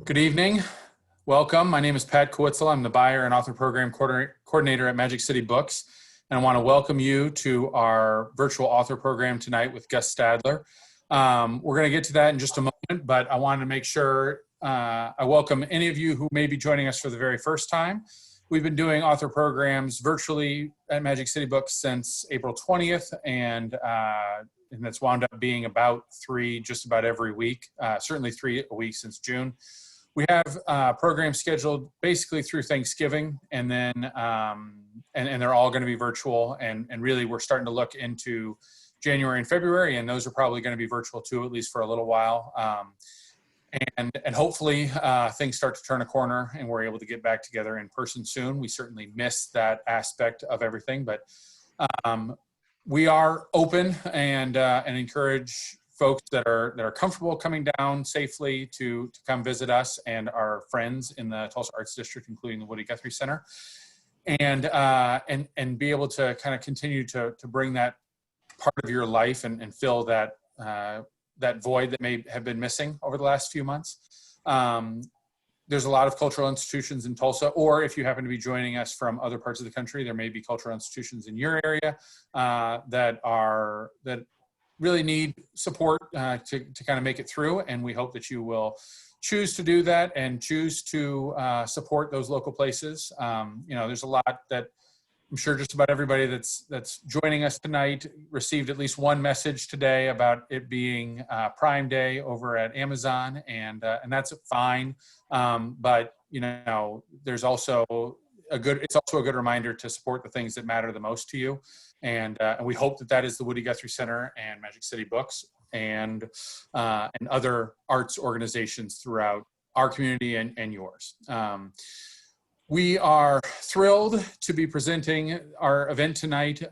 Good evening. Welcome. My name is Pat Kowitzel. I'm the buyer and author program coordinator at Magic City Books. And I want to welcome you to our virtual author program tonight with Gus Stadler. We're going to get to that in just a moment, but I wanted to make sure I welcome any of you who may be joining us for the very first time. We've been doing author programs virtually at Magic City Books since April 20th, and that's wound up being about three just about every week, certainly 3 a week since June. We have programs scheduled basically through Thanksgiving, and then and they're all going to be virtual. And really, we're starting to look into January and February, and those are probably going to be virtual too, at least for a little while. And hopefully things start to turn a corner, and we're able to get back together in person soon. We certainly miss that aspect of everything, but we are open and encourage folks that are comfortable coming down safely to come visit us and our friends in the Tulsa Arts District, including the Woody Guthrie Center, and be able to kind of continue to bring that part of your life and fill that that void that may have been missing over the last few months. There's a lot of cultural institutions in Tulsa, or if you happen to be joining us from other parts of the country, there may be cultural institutions in your area that really need support to kind of make it through. And we hope that you will choose to do that and choose to support those local places. There's a lot that I'm sure just about everybody that's joining us tonight received at least one message today about it being Prime Day over at Amazon, and that's fine. But there's also it's also a good reminder to support the things that matter the most to you. And we hope that is the Woody Guthrie Center and Magic City Books and other arts organizations throughout our community and yours. We are thrilled to be presenting our event tonight.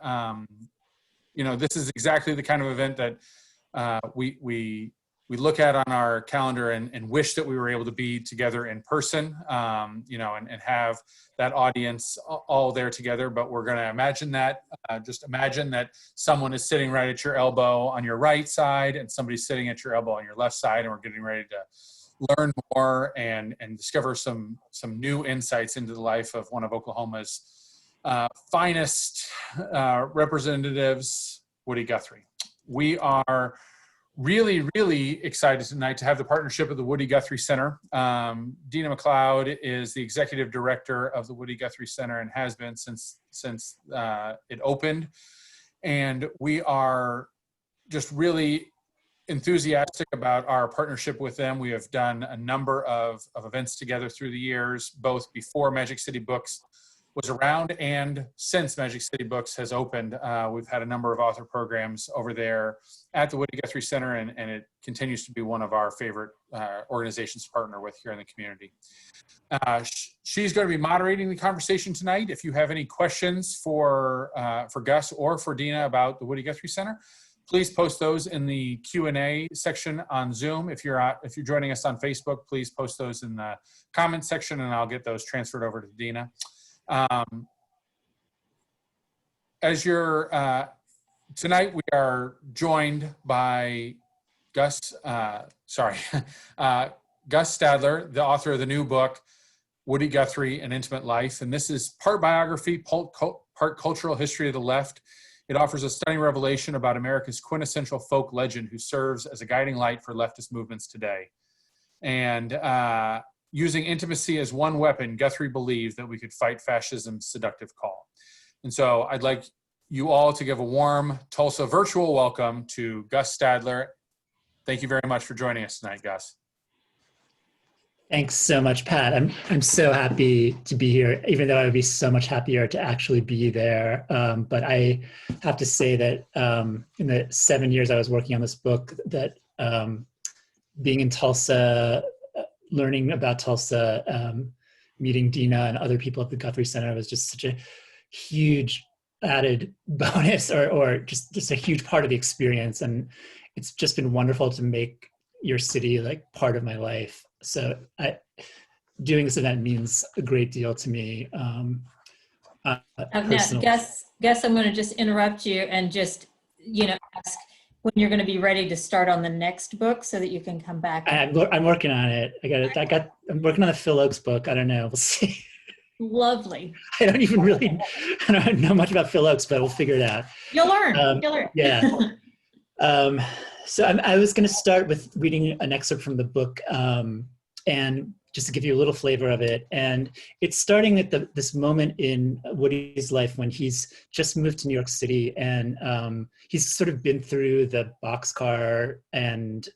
This is exactly the kind of event that we look at on our calendar and wish that we were able to be together in person, and have that audience all there together. But we're going to imagine that, just imagine that someone is sitting right at your elbow on your right side and somebody's sitting at your elbow on your left side, and we're getting ready to learn more and discover some new insights into the life of one of Oklahoma's finest representatives, Woody Guthrie. We are really, really excited tonight to have the partnership of the Woody Guthrie Center. Deana McCloud is the executive director of the Woody Guthrie Center and has been since it opened. And we are just really enthusiastic about our partnership with them. We have done a number of events together through the years, both before Magic City Books was around and since Magic City Books has opened. We've had a number of author programs over there at the Woody Guthrie Center, and it continues to be one of our favorite organizations to partner with here in the community. She's going to be moderating the conversation tonight. If you have any questions for Gus or for Deana about the Woody Guthrie Center, please post those in the Q&A section on Zoom. If you're joining us on Facebook, please post those in the comment section, and I'll get those transferred over to Deana. Tonight we are joined by Gus Stadler, the author of the new book, Woody Guthrie, An Intimate Life. And this is part biography, part cultural history of the left. It offers a stunning revelation about America's quintessential folk legend who serves as a guiding light for leftist movements today. And using intimacy as one weapon, Guthrie believed that we could fight fascism's seductive call. And so I'd like you all to give a warm Tulsa virtual welcome to Gus Stadler. Thank you very much for joining us tonight, Gus. Thanks so much, Pat. I'm so happy to be here, even though I would be so much happier to actually be there. But I have to say that in the 7 years I was working on this book, that being in Tulsa, learning about Tulsa, meeting Deana and other people at the Guthrie Center was just such a huge added bonus, or just a huge part of the experience. And it's just been wonderful to make your city like part of my life. So doing this event means a great deal to me. Now, Gus, I'm going to just interrupt you and just, ask, when you're going to be ready to start on the next book so that you can come back. I'm working on it. I'm working on the Phil Oakes book. I don't know. We'll see. Lovely. I don't know much about Phil Oakes, but we'll figure it out. You'll learn. You'll learn. Yeah. So I was going to start with reading an excerpt from the book, and just to give you a little flavor of it. And it's starting at this moment in Woody's life when he's just moved to New York City, and he's sort of been through the boxcar and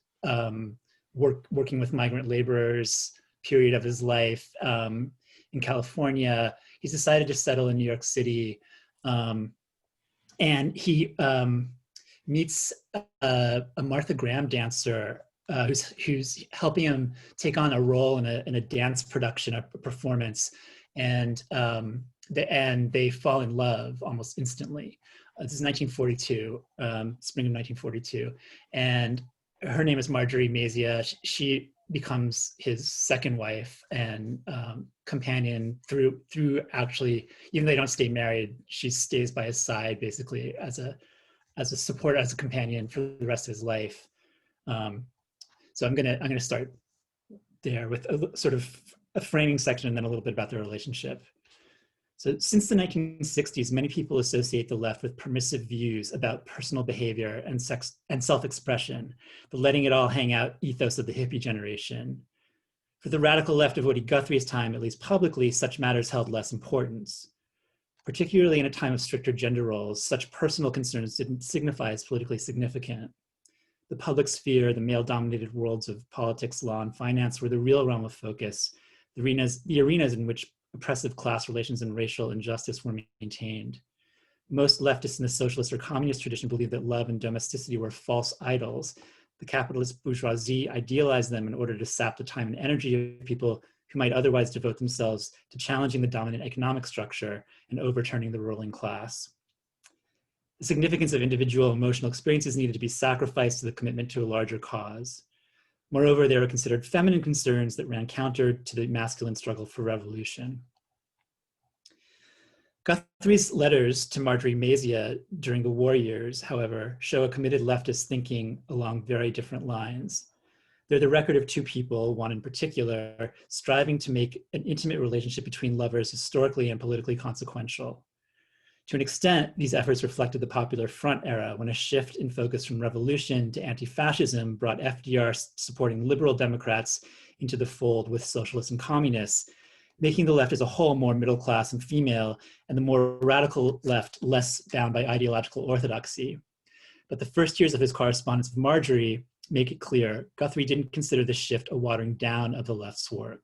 working with migrant laborers period of his life in California. He's decided to settle in New York City, and he meets a Martha Graham dancer who's helping him take on a role in a dance production, a performance, and they fall in love almost instantly. This is 1942, spring of 1942, and her name is Marjorie Mazia. She becomes his second wife and companion through actually, even though they don't stay married, she stays by his side basically as a support, as a companion for the rest of his life. So I'm gonna start there with a sort of a framing section and then a little bit about their relationship. So since the 1960s, many people associate the left with permissive views about personal behavior and sex and self-expression, the letting it all hang out ethos of the hippie generation. For the radical left of Woody Guthrie's time, at least publicly, such matters held less importance. Particularly in a time of stricter gender roles, such personal concerns didn't signify as politically significant. The public sphere, the male-dominated worlds of politics, law, and finance were the real realm of focus, the arenas in which oppressive class relations and racial injustice were maintained. Most leftists in the socialist or communist tradition believed that love and domesticity were false idols. The capitalist bourgeoisie idealized them in order to sap the time and energy of people who might otherwise devote themselves to challenging the dominant economic structure and overturning the ruling class. The significance of individual emotional experiences needed to be sacrificed to the commitment to a larger cause. Moreover, they were considered feminine concerns that ran counter to the masculine struggle for revolution. Guthrie's letters to Marjorie Mazia during the war years, however, show a committed leftist thinking along very different lines. They're the record of two people, one in particular, striving to make an intimate relationship between lovers historically and politically consequential. To an extent, these efforts reflected the Popular Front era, when a shift in focus from revolution to anti-fascism brought FDR supporting liberal Democrats into the fold with socialists and communists, making the left as a whole more middle class and female, and the more radical left less bound by ideological orthodoxy. But the first years of his correspondence with Marjorie make it clear Guthrie didn't consider this shift a watering down of the left's work.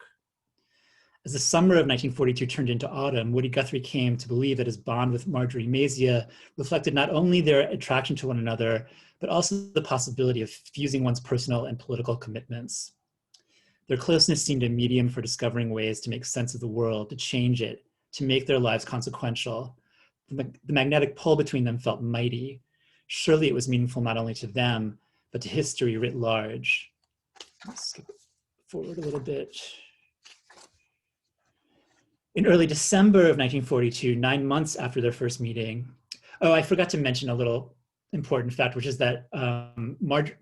As the summer of 1942 turned into autumn, Woody Guthrie came to believe that his bond with Marjorie Mazia reflected not only their attraction to one another, but also the possibility of fusing one's personal and political commitments. Their closeness seemed a medium for discovering ways to make sense of the world, to change it, to make their lives consequential. The magnetic pull between them felt mighty. Surely it was meaningful not only to them, but to history writ large. Let's skip forward a little bit. In early December of 1942, 9 months after their first meeting, I forgot to mention a little important fact, which is that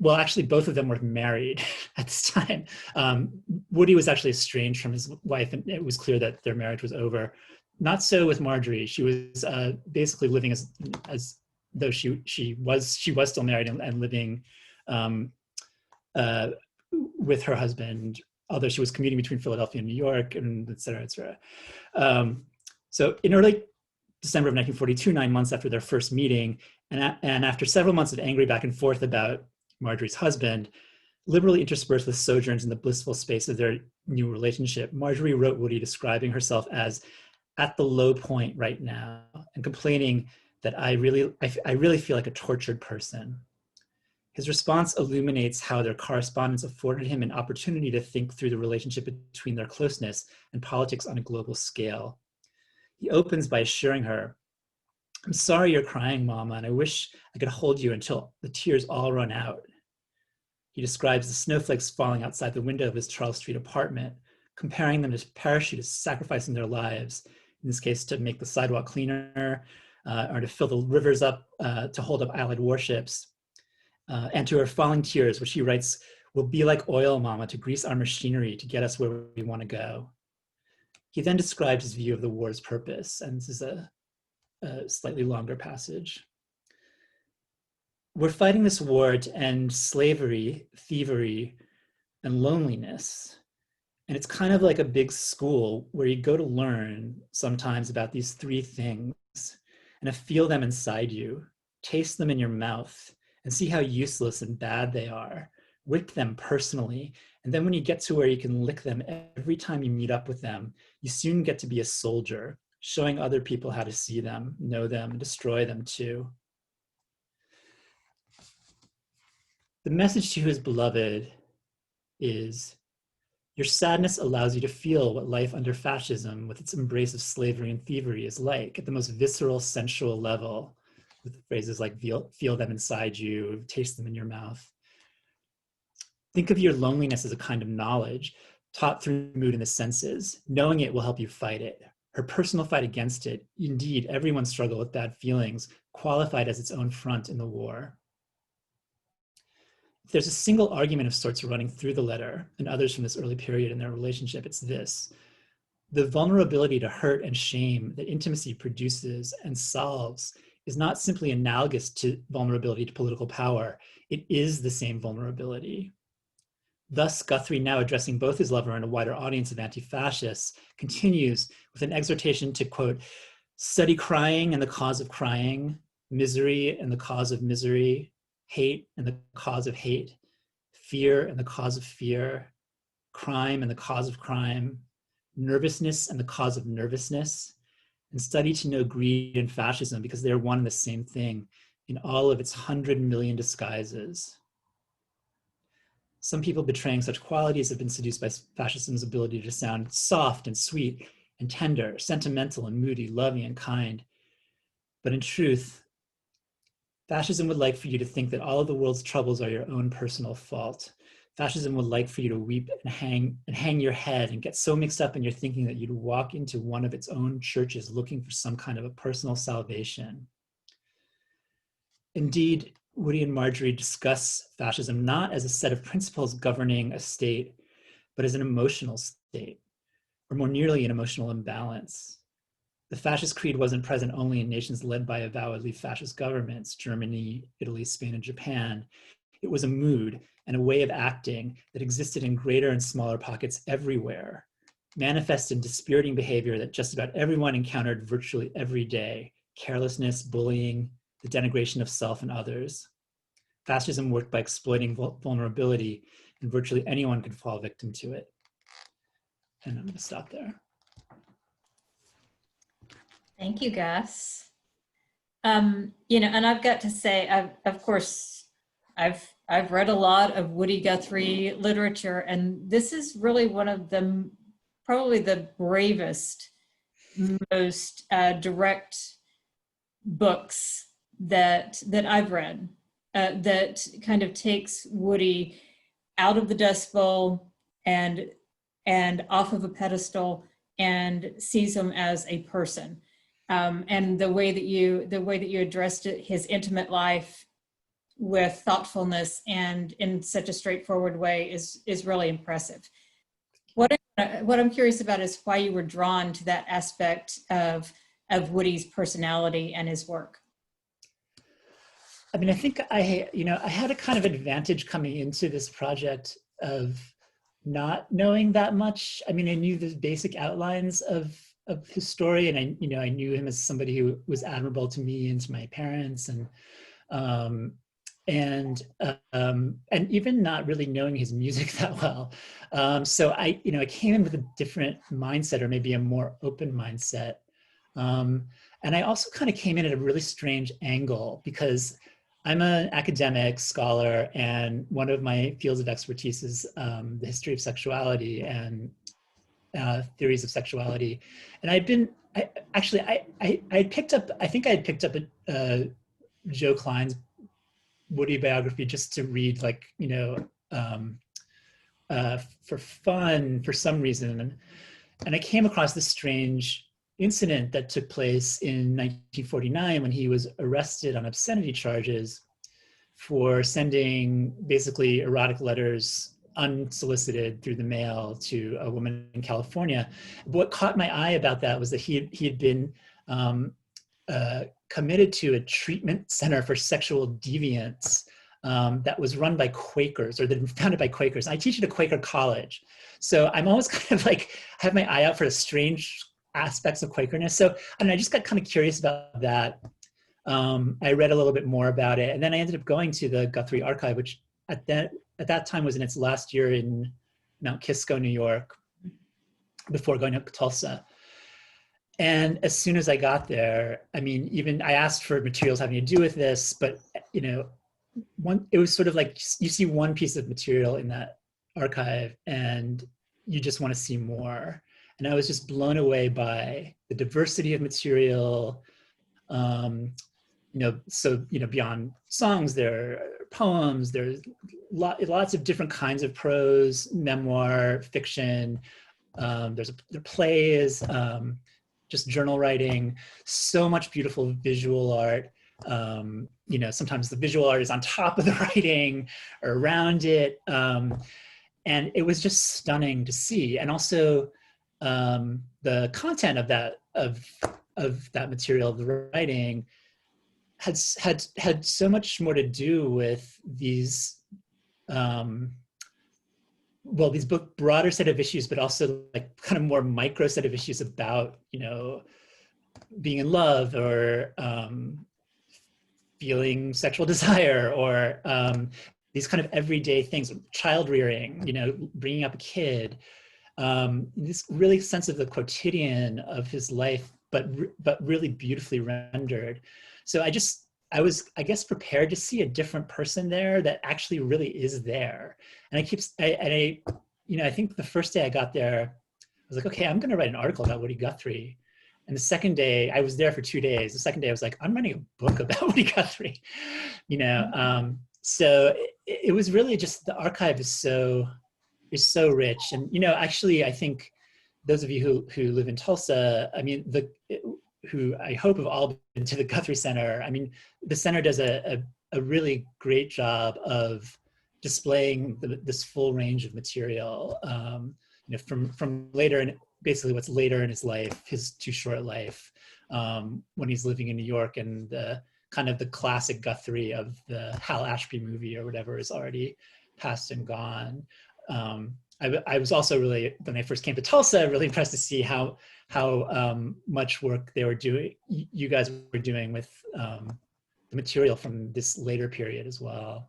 actually both of them were married at this time. Woody was actually estranged from his wife, and it was clear that their marriage was over. Not so with Marjorie. She was basically living as though she was still married and living with her husband, although she was commuting between Philadelphia and New York, and et cetera, et cetera. So in early December of 1942, 9 months after their first meeting, and after several months of angry back and forth about Marjorie's husband, liberally interspersed with sojourns in the blissful space of their new relationship, Marjorie wrote Woody describing herself as at the low point right now and complaining that I really feel like a tortured person. His response illuminates how their correspondence afforded him an opportunity to think through the relationship between their closeness and politics on a global scale. He opens by assuring her, "I'm sorry you're crying, Mama, and I wish I could hold you until the tears all run out." He describes the snowflakes falling outside the window of his Charles Street apartment, comparing them to parachutists sacrificing their lives, in this case to make the sidewalk cleaner, or to fill the rivers up, to hold up Allied warships. And to her falling tears, which he writes, "Will be like oil, mama, to grease our machinery to get us where we want to go." He then describes his view of the war's purpose, and this is a slightly longer passage. "We're fighting this war to end slavery, thievery, and loneliness. And it's kind of like a big school where you go to learn sometimes about these three things and to feel them inside you, taste them in your mouth, and see how useless and bad they are. Whip them personally. And then when you get to where you can lick them every time you meet up with them, you soon get to be a soldier, showing other people how to see them, know them, and destroy them too." The message to his beloved is, your sadness allows you to feel what life under fascism, with its embrace of slavery and thievery, is like at the most visceral, sensual level, with phrases like feel them inside you, taste them in your mouth. Think of your loneliness as a kind of knowledge taught through mood and the senses. Knowing it will help you fight it. Her personal fight against it, indeed, everyone's struggle with bad feelings, qualified as its own front in the war. If there's a single argument of sorts running through the letter and others from this early period in their relationship, it's this: the vulnerability to hurt and shame that intimacy produces and solves is not simply analogous to vulnerability to political power. It is the same vulnerability. Thus, Guthrie, now addressing both his lover and a wider audience of anti-fascists, continues with an exhortation to, quote, "study crying and the cause of crying, misery and the cause of misery, hate and the cause of hate, fear and the cause of fear, crime and the cause of crime, nervousness and the cause of nervousness, and study to know greed and fascism because they are one and the same thing in all of its 100 million disguises. Some people betraying such qualities have been seduced by fascism's ability to sound soft and sweet and tender, sentimental and moody, loving and kind. But in truth, fascism would like for you to think that all of the world's troubles are your own personal fault. Fascism would like for you to weep and hang your head and get so mixed up in your thinking that you'd walk into one of its own churches looking for some kind of a personal salvation." Indeed, Woody and Marjorie discuss fascism not as a set of principles governing a state, but as an emotional state, or more nearly an emotional imbalance. The fascist creed wasn't present only in nations led by avowedly fascist governments, Germany, Italy, Spain, and Japan. It was a mood and a way of acting that existed in greater and smaller pockets everywhere, manifest in dispiriting behavior that just about everyone encountered virtually every day: carelessness, bullying, the denigration of self and others. Fascism worked by exploiting vulnerability, and virtually anyone could fall victim to it. And I'm going to stop there. Thank you, Gus. And I've got to say, of course, I've read a lot of Woody Guthrie literature, and this is really one of the, probably the bravest, most direct books that I've read, that kind of takes Woody out of the Dust Bowl and off of a pedestal and sees him as a person. And the way that you addressed it, his intimate life with thoughtfulness and in such a straightforward way is really impressive. What I'm curious about is why you were drawn to that aspect of Woody's personality and his work. I mean, I think I had a kind of advantage coming into this project of not knowing that much. I mean, I knew the basic outlines of his story, and I knew him as somebody who was admirable to me and to my parents, and even not really knowing his music that well. So I came in with a different mindset, or maybe a more open mindset. And I also kind of came in at a really strange angle, because I'm an academic scholar, and one of my fields of expertise is the history of sexuality and theories of sexuality. And I had picked up Joe Klein's Woody biography just to read, for fun for some reason. And I came across this strange incident that took place in 1949 when he was arrested on obscenity charges for sending basically erotic letters unsolicited through the mail to a woman in California. What caught my eye about that was that he had been committed to a treatment center for sexual deviance that was run by Quakers, or that had been founded by Quakers. I teach at a Quaker college. So I'm always kind of like, have my eye out for the strange aspects of Quakerness. So I just got kind of curious about that. I read a little bit more about it, and then I ended up going to the Guthrie Archive, which at that time was in its last year in Mount Kisco, New York, before going up to Tulsa. And as soon as I got there, I mean, even I asked for materials having to do with this, but you know, it was sort of like you see one piece of material in that archive and you just want to see more. And I was just blown away by the diversity of material. You know, so, you know, beyond songs, there are poems, there's lots of different kinds of prose, memoir, fiction. There are plays, just journal writing, so much beautiful visual art. You know, sometimes the visual art is on top of the writing or around it. And it was just stunning to see. And also the content of that material, of the writing, had so much more to do with these, well, these broader set of issues, but also like kind of more micro set of issues about, you know, being in love or feeling sexual desire, or these kind of everyday things, child rearing, you know, bringing up a kid, this really sense of the quotidian of his life, but really beautifully rendered. So I was, I guess, prepared to see a different person there that actually really is there. And I you know, I think the first day I got there, I was like, okay, I'm going to write an article about Woody Guthrie. And the second day, I was there for 2 days. The second day, I was like, I'm writing a book about Woody Guthrie, you know. So it was really just, the archive is so rich. And, you know, actually, I think those of you who live in Tulsa, I mean, who I hope have all been to the Guthrie Center. I mean, the center does a really great job of displaying this full range of material, you know, from later, and basically what's later in his life, his too short life, when he's living in New York, and the kind of the classic Guthrie of the Hal Ashby movie or whatever is already past and gone. I was also really, when I first came to Tulsa, really impressed to see how much work they were doing, you guys were doing with the material from this later period as well.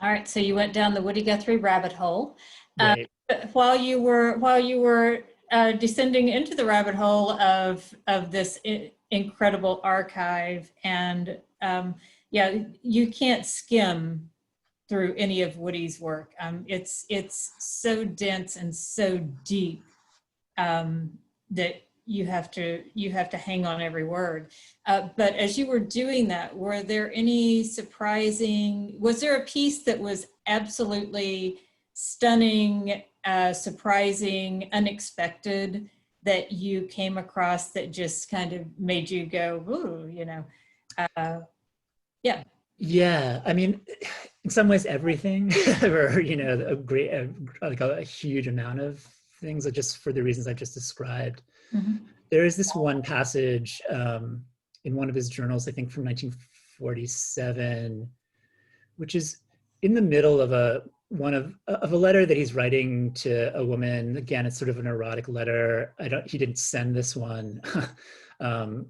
All right, so you went down the Woody Guthrie rabbit hole. Right. While you were descending into the rabbit hole of this incredible archive, and yeah, you can't skim through any of Woody's work. It's so dense and so deep that you have to hang on every word. But as you were doing that, were there any was there a piece that was absolutely stunning, surprising, unexpected that you came across that just kind of made you go, ooh, you know? Yeah. Yeah, I mean, in some ways, everything, or, you know, a huge amount of things, just for the reasons I've just described. Mm-hmm. There is this one passage in one of his journals, I think from 1947, which is in the middle of a letter that he's writing to a woman. Again, it's sort of an erotic letter. He didn't send this one,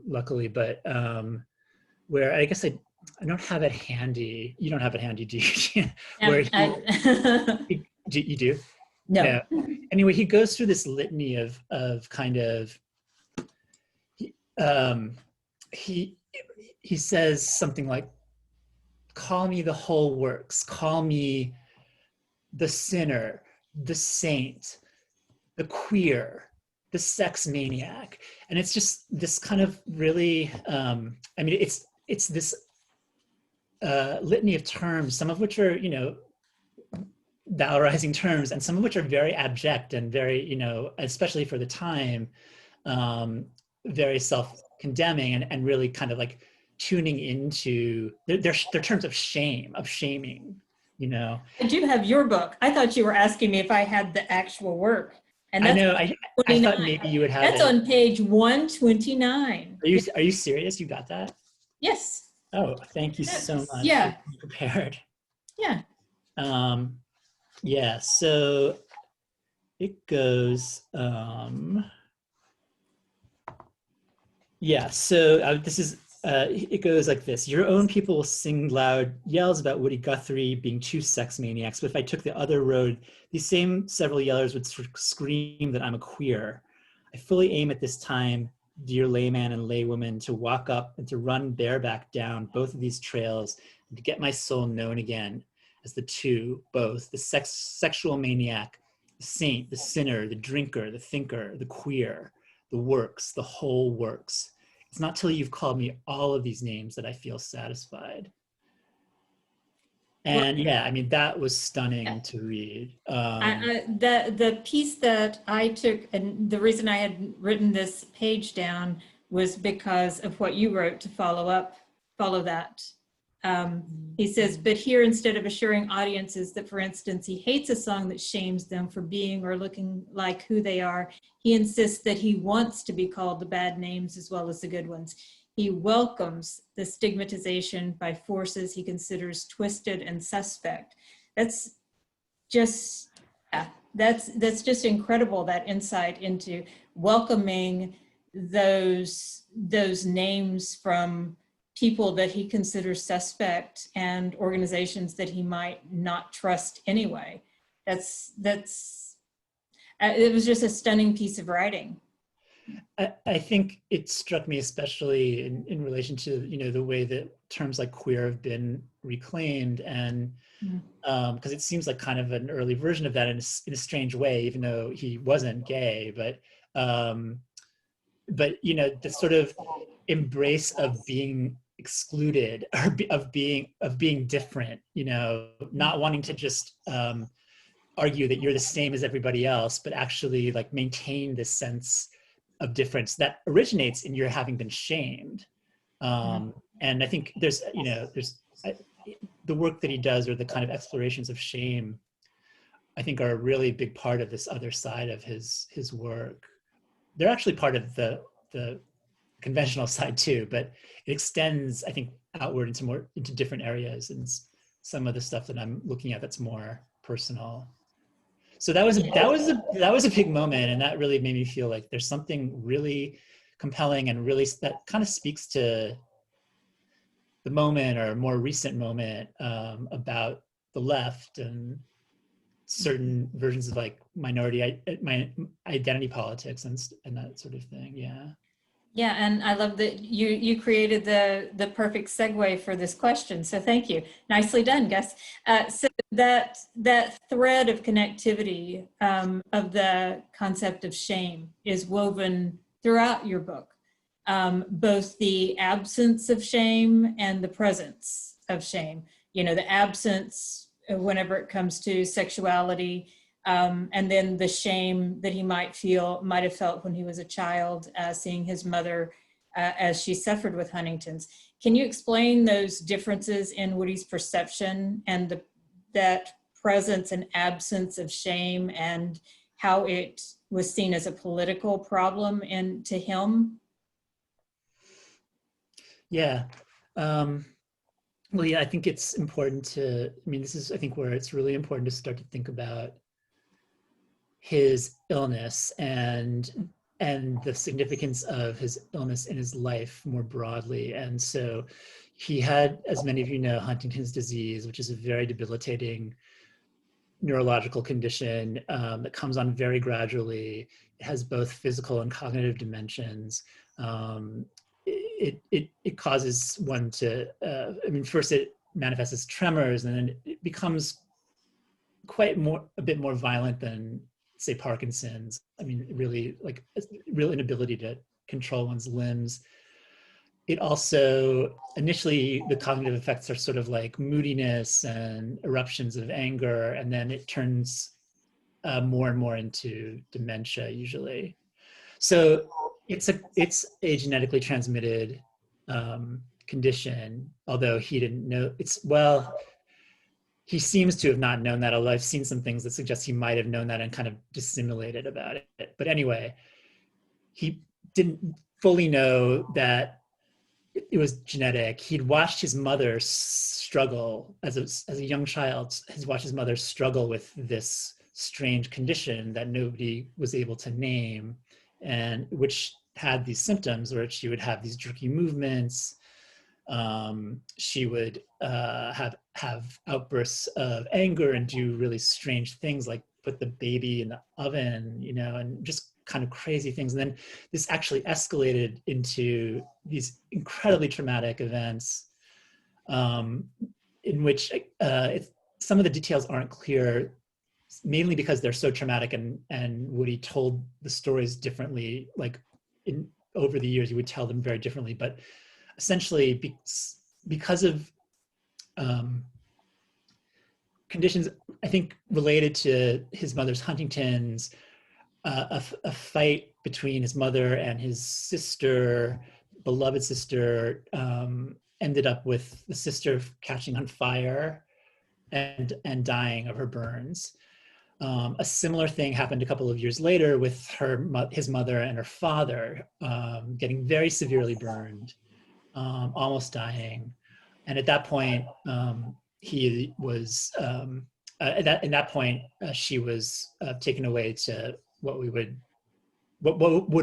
luckily, but where I guess I don't have it handy. You don't have it handy, do you? Where you do? No. Yeah. Anyway, he goes through this litany of kind of, he says something like, call me the whole works, call me the sinner, the saint, the queer, the sex maniac. And it's just this kind of really, I mean, it's this litany of terms, some of which are, you know, valorizing terms, and some of which are very abject and very, you know, especially for the time, very self-condemning, and really kind of like tuning into their terms of shame, of shaming, you know. I do have your book. I thought you were asking me if I had the actual work. And I that's know, I thought maybe you would have that's it. on page 129. Are you serious? You got that? Yes. Oh, thank you so much. Yeah. For being prepared. Yeah. Yeah, so it goes, yeah, so it goes like this. Your own people will sing loud yells about Woody Guthrie being two sex maniacs, but if I took the other road, these same several yellers would scream that I'm a queer. I fully aim at this time, dear layman and laywoman, to walk up and to run bareback down both of these trails and to get my soul known again as the two, both, the sexual maniac, the saint, the sinner, the drinker, the thinker, the queer, the works, the whole works. It's not till you've called me all of these names that I feel satisfied. And yeah, I mean, that was stunning to read. The piece that I took, and the reason I had written this page down was because of what you wrote to follow that. He says, but here, instead of assuring audiences that, for instance, he hates a song that shames them for being or looking like who they are, he insists that he wants to be called the bad names as well as the good ones. He welcomes the stigmatization by forces he considers twisted and suspect. That's just, that's just incredible, that insight into welcoming those names from people that he considers suspect and organizations that he might not trust anyway. It was just a stunning piece of writing. I think it struck me especially in relation to, you know, the way that terms like queer have been reclaimed, and because it seems like kind of an early version of that in a strange way, even though he wasn't gay, but you know, the sort of embrace of being excluded, or of being different, you know, not wanting to just argue that you're the same as everybody else, but actually like maintain this sense of difference that originates in your having been shamed. And I think there's the work that he does, or the kind of explorations of shame, I think are a really big part of this other side of his work. They're actually part of the conventional side too, but it extends, I think, outward into different areas, and some of the stuff that I'm looking at that's more personal. So that was a big moment, and that really made me feel like there's something really compelling and really that kind of speaks to the moment, or a more recent moment, about the left and certain versions of like minority identity politics and that sort of thing. Yeah, and I love that you created the perfect segue for this question. So thank you. Nicely done, Gus. So that thread of connectivity of the concept of shame is woven throughout your book, both the absence of shame and the presence of shame. You know, the absence whenever it comes to sexuality, and then the shame that he might have felt when he was a child, seeing his mother as she suffered with Huntington's. Can you explain those differences in Woody's perception and that presence and absence of shame, and how it was seen as a political problem to him? Yeah. Well, yeah, I think it's important to, I mean, this is, I think, where it's really important to start to think about his illness and the significance of his illness in his life more broadly. And so he had, as many of you know, Huntington's disease, which is a very debilitating neurological condition that comes on very gradually. It has both physical and cognitive dimensions. It causes one to, I mean, first it manifests as tremors, and then it becomes a bit more violent than, say, Parkinson's. I mean, really, like a real inability to control one's limbs. It also, initially, the cognitive effects are sort of like moodiness and eruptions of anger, and then it turns more and more into dementia, usually. So it's a genetically transmitted condition, although he didn't know well, he seems to have not known that, although I've seen some things that suggest he might have known that and kind of dissimulated about it. But anyway, he didn't fully know that it was genetic. He'd watched his mother struggle as a young child. He's watched his mother struggle with this strange condition that nobody was able to name, and which had these symptoms where she would have these jerky movements. She would have outbursts of anger and do really strange things like put the baby in the oven, and just kind of crazy things. And then this actually escalated into these incredibly traumatic events, in which some of the details aren't clear, mainly because they're so traumatic, and Woody told the stories differently. Like over the years, he would tell them very differently, but essentially because of conditions, I think, related to his mother's Huntington's, a fight between his mother and his sister, beloved sister, ended up with the sister catching on fire and dying of her burns. A similar thing happened a couple of years later with his mother and her father, getting very severely burned, almost dying. And at that point, she was taken away to what would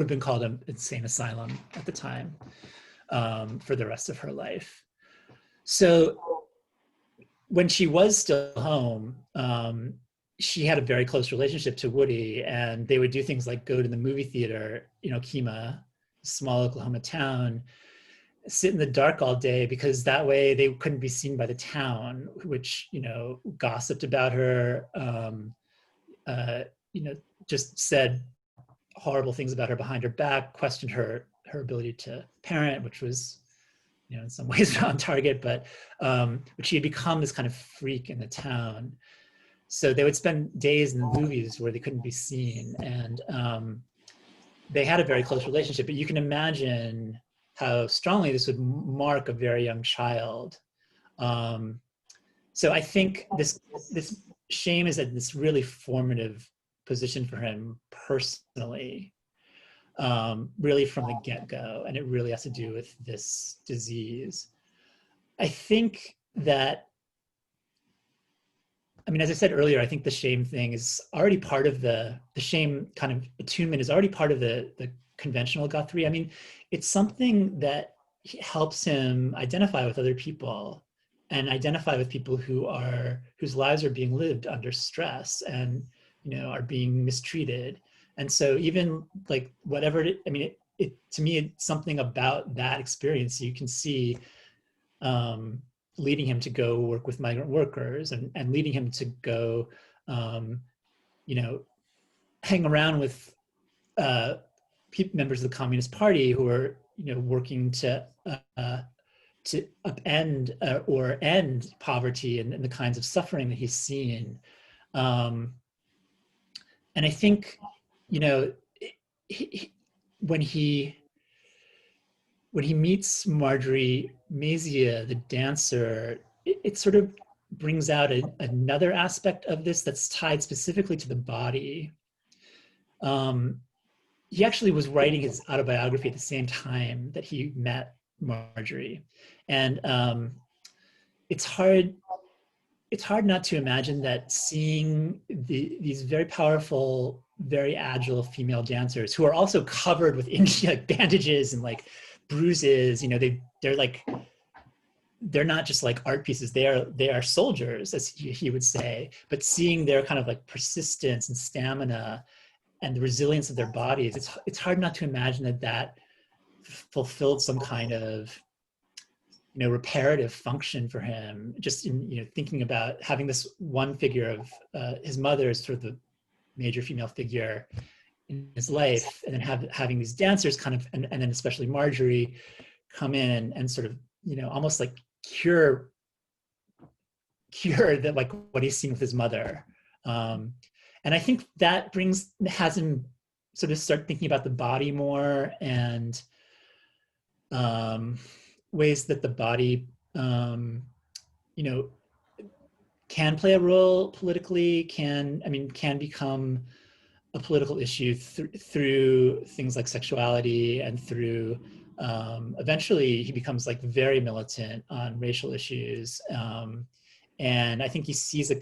have been called an insane asylum at the time, for the rest of her life. So when she was still home, she had a very close relationship to Woody, and they would do things like go to the movie theater, Kemah, a small Oklahoma town, sit in the dark all day, because that way they couldn't be seen by the town, which, gossiped about her, just said horrible things about her behind her back, questioned her ability to parent, which was, in some ways on target, but she had become this kind of freak in the town. So they would spend days in the movies where they couldn't be seen, and they had a very close relationship. But you can imagine how strongly this would mark a very young child. So I think this shame is at this really formative position for him personally, really from the get-go, and it really has to do with this disease. I think that, as I said earlier, I think the shame thing is already part of the shame kind of attunement is already part of the conventional Guthrie. It's something that helps him identify with other people and identify with people whose lives are being lived under stress and, are being mistreated. And so even like whatever to me, it's something about that experience you can see, leading him to go work with migrant workers and leading him to go, hang around with members of the Communist Party who are, working to upend or end poverty and the kinds of suffering that he's seen. And I think, when he meets Marjorie Mazia, the dancer, it sort of brings out another aspect of this that's tied specifically to the body. He actually was writing his autobiography at the same time that he met Marjorie. And it's hard not to imagine that seeing these very powerful, very agile female dancers who are also covered with like bandages and like bruises, they're not just like art pieces, they are soldiers, as he would say, but seeing their kind of like persistence and stamina and the resilience of their bodies, it's hard not to imagine that fulfilled some kind of, reparative function for him, just in, thinking about having this one figure of his mother as sort of the major female figure in his life, and then having these dancers kind of, and then especially Marjorie, come in and sort of, almost like cure that, like what he's seen with his mother. And I think that has him sort of start thinking about the body more, and ways that the body, you know, can play a role politically, can become a political issue through things like sexuality, and through eventually he becomes like very militant on racial issues. And I think he sees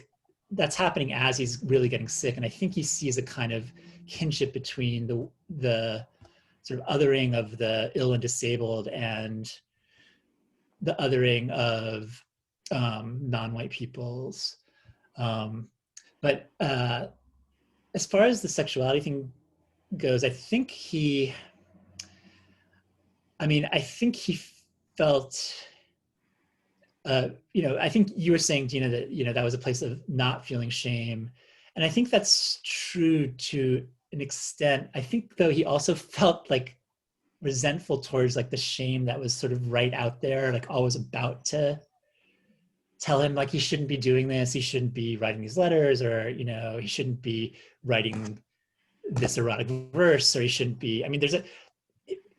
that's happening as he's really getting sick. And I think he sees a kind of kinship between the sort of othering of the ill and disabled and the othering of non-white peoples. But as far as the sexuality thing goes, I think he felt, you know, I think you were saying, Deana, that, you know, that was a place of not feeling shame. And I think that's true to an extent. I think, though, he also felt like resentful towards like the shame that was sort of right out there, like always about to tell him like he shouldn't be doing this, he shouldn't be writing these letters, or, you know, he shouldn't be writing this erotic verse, or he shouldn't be, I mean, there's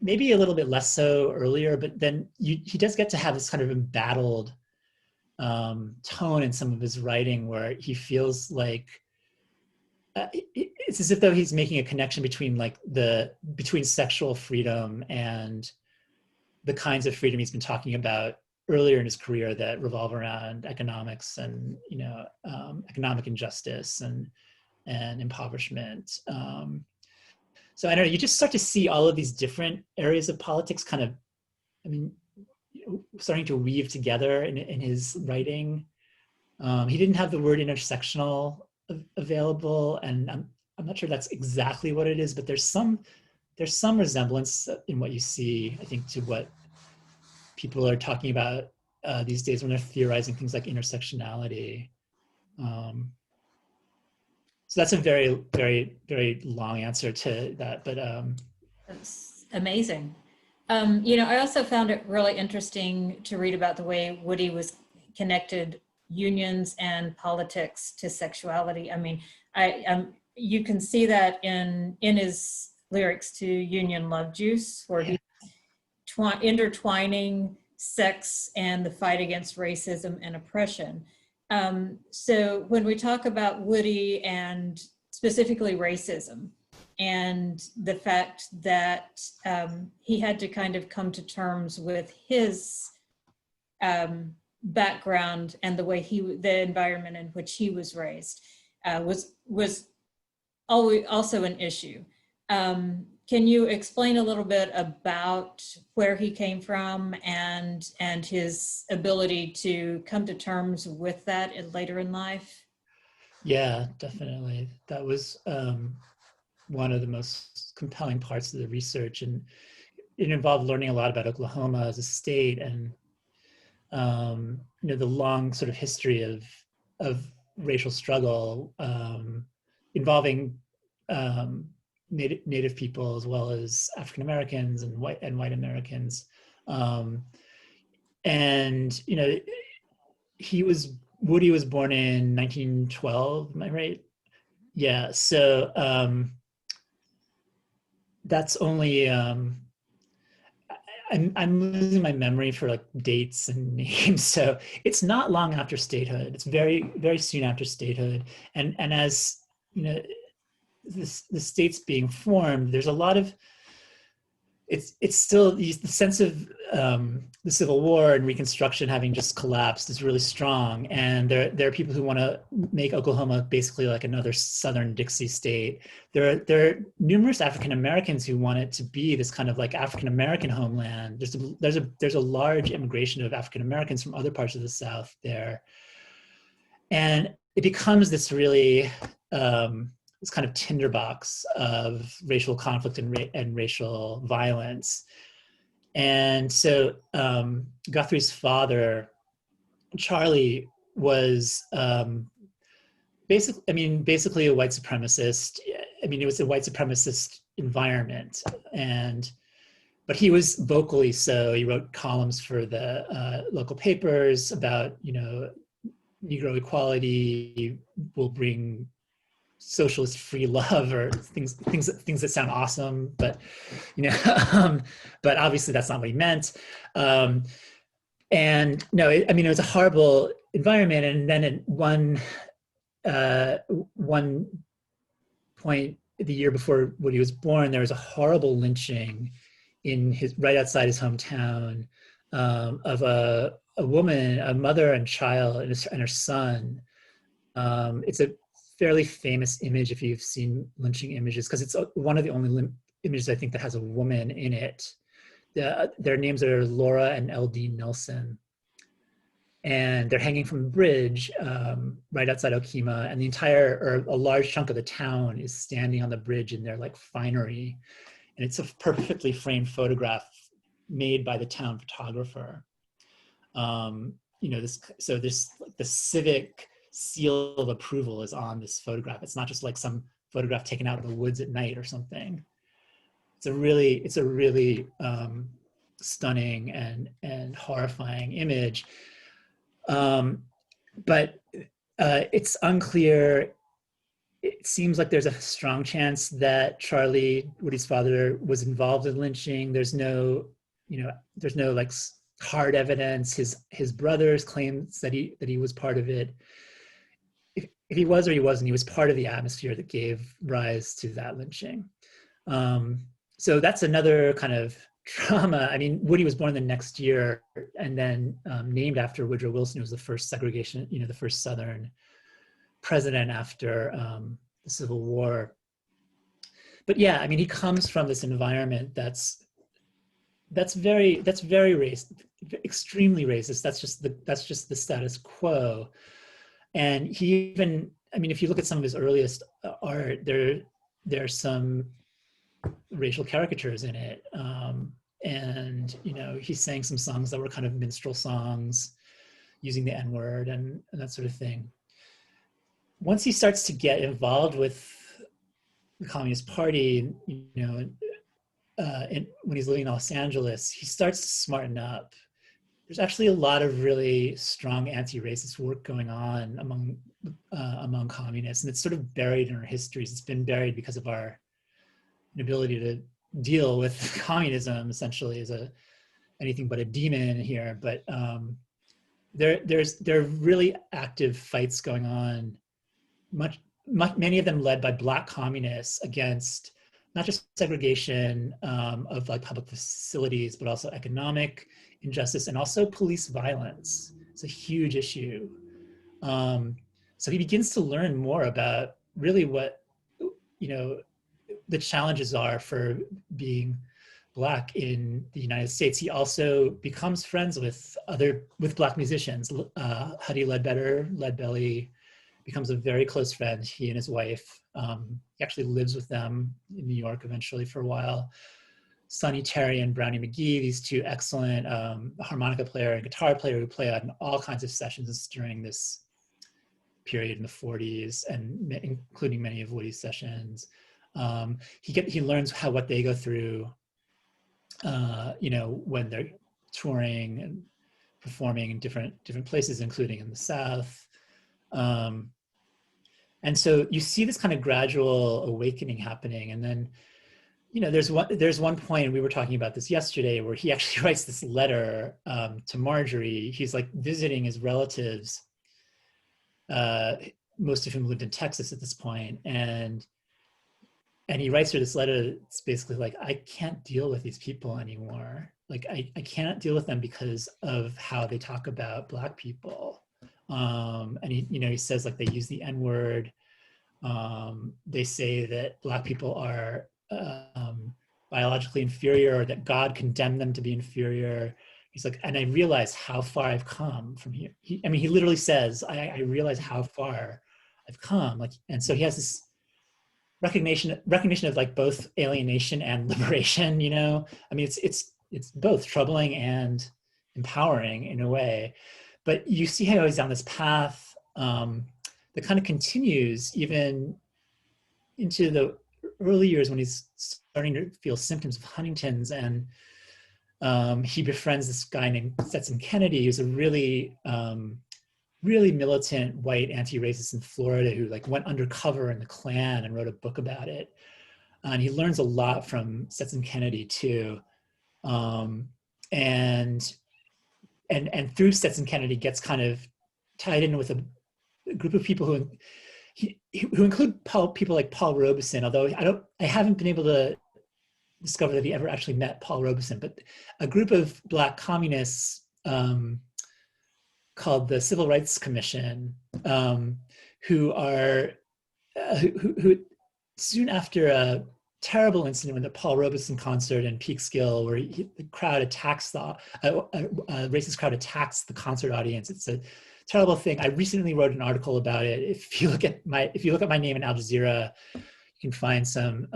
maybe a little bit less so earlier, but then he does get to have this kind of embattled tone in some of his writing, where he feels like it's as if though he's making a connection between like between sexual freedom and the kinds of freedom he's been talking about earlier in his career that revolve around economics and, you know, economic injustice and impoverishment. So I don't know, you just start to see all of these different areas of politics kind of, I mean, starting to weave together in his writing. He didn't have the word intersectional available, and I'm not sure that's exactly what it is, but there's some resemblance in what you see, I think, to what people are talking about these days when they're theorizing things like intersectionality. So that's a very, very, very long answer to that, but that's amazing. You know, I also found it really interesting to read about the way Woody was connected unions and politics to sexuality. I mean, you can see that in his lyrics to Union Love Juice, where he's intertwining sex and the fight against racism and oppression. So when we talk about Woody and specifically racism and the fact that he had to kind of come to terms with his background and the way the environment in which he was raised was always also an issue. Can you explain a little bit about where he came from and his ability to come to terms with that later in life? Yeah, definitely. That was one of the most compelling parts of the research, and it involved learning a lot about Oklahoma as a state, and you know, the long sort of history of racial struggle involving Native people as well as African Americans and white Americans, and you know, Woody was born in 1912. Am I right? Yeah. So that's only. I'm losing my memory for like dates and names, so it's not long after statehood. It's very, very soon after statehood, and as you know, the states being formed, there's a lot of it's still the sense of the Civil War and Reconstruction having just collapsed is really strong, and there are people who want to make Oklahoma basically like another Southern Dixie state. There are numerous African Americans who want it to be this kind of like African American homeland. There's a large immigration of African Americans from other parts of the South there, and it becomes this really this kind of tinderbox of racial conflict and racial violence. And so Guthrie's father, Charlie, was basically a white supremacist. I mean, it was a white supremacist environment, but he was vocally so. He wrote columns for the local papers about, you know, Negro equality will bring socialist free love, or things that sound awesome, but you know, but obviously that's not what he meant. And no, I mean, it was a horrible environment. And then at one point, the year before Woody was born, there was a horrible lynching in right outside his hometown, of a woman, a mother and child, and her son. It's a fairly famous image if you've seen lynching images, because it's one of the only images I think that has a woman in it. Their names are Laura and L.D. Nelson. And they're hanging from a bridge right outside Okima, and a large chunk of the town is standing on the bridge in their like finery. And it's a perfectly framed photograph made by the town photographer. The civic seal of approval is on this photograph. It's not just like some photograph taken out of the woods at night or something. It's a really stunning and horrifying image. But it's unclear. It seems like there's a strong chance that Charlie, Woody's father, was involved in lynching. There's no like hard evidence. His brothers claims that he was part of it. If he was or he wasn't, he was part of the atmosphere that gave rise to that lynching. So that's another kind of trauma. I mean, Woody was born the next year, and then named after Woodrow Wilson, who was the first segregation, the first Southern president after the Civil War. But yeah, I mean, he comes from this environment that's very extremely racist. That's just the status quo. And he even, I mean, if you look at some of his earliest art, there's some racial caricatures in it. And he sang some songs that were kind of minstrel songs using the N-word and that sort of thing. Once he starts to get involved with the Communist Party, when he's living in Los Angeles, he starts to smarten up. There's actually a lot of really strong anti-racist work going on among communists, and it's sort of buried in our histories. It's been buried because of our inability to deal with communism, essentially, as anything but a demon here. But there are really active fights going on, many of them led by Black communists against not just segregation of like public facilities, but also economic injustice and also police violence. It's a huge issue. So he begins to learn more about really what, the challenges are for being Black in the United States. He also becomes friends with Black musicians. Huddy Leadbelly becomes a very close friend, he and his wife. He actually lives with them in New York eventually for a while. Sonny Terry and Brownie McGee, these two excellent harmonica player and guitar player who play on all kinds of sessions during this period in the 40s, and including many of Woody's sessions. He learns what they go through, when they're touring and performing in different places, including in the South. And so you see this kind of gradual awakening happening. And then, there's one point, and we were talking about this yesterday, where he actually writes this letter to Marjorie. He's like visiting his relatives, most of whom lived in Texas at this point. And he writes her this letter. It's basically like, I can't deal with these people anymore. Like, I can't deal with them because of how they talk about Black people. And he says, like, they use the N-word. They say that Black people are biologically inferior, or that God condemned them to be inferior. He's like, and I realize how far I've come from here. He literally says, I realize how far I've come. Like, and so he has this recognition of like both alienation and liberation. It's both troubling and empowering in a way. But you see how he's on this path that kind of continues even into the early years, when he's starting to feel symptoms of Huntington's, and he befriends this guy named Stetson Kennedy, who's a really militant white anti-racist in Florida, who like went undercover in the Klan and wrote a book about it. And he learns a lot from Stetson Kennedy too. And and through Stetson Kennedy gets kind of tied in with a group of people who include people like Paul Robeson, although I haven't been able to discover that he ever actually met Paul Robeson, but a group of Black communists called the Civil Rights Commission, who soon after a terrible incident with the Paul Robeson concert in Peekskill, where the crowd attacks a racist crowd attacks the concert audience. It's a terrible thing. I recently wrote an article about it. If you look at my name in Al Jazeera, you can find some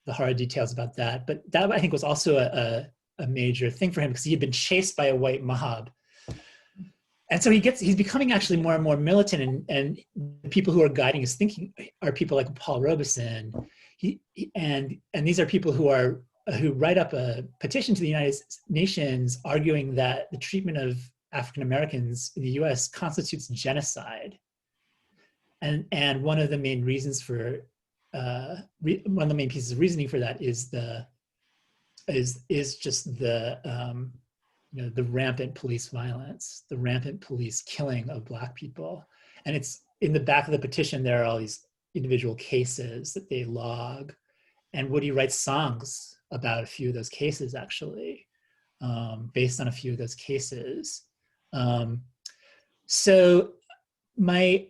the horror details about that. But that, I think, was also a major thing for him, because he had been chased by a white mob. And so he's becoming actually more and more militant, and the people who are guiding his thinking are people like Paul Robeson. And these are people who write up a petition to the United Nations arguing that the treatment of African Americans in the U.S. constitutes genocide. And one of the main reasons for one of the main pieces of reasoning for that is just the the rampant police violence, the rampant police killing of Black people. And it's in the back of the petition, there are all these individual cases that they log. And Woody writes songs about a few of those cases, actually, based on a few of those cases. So the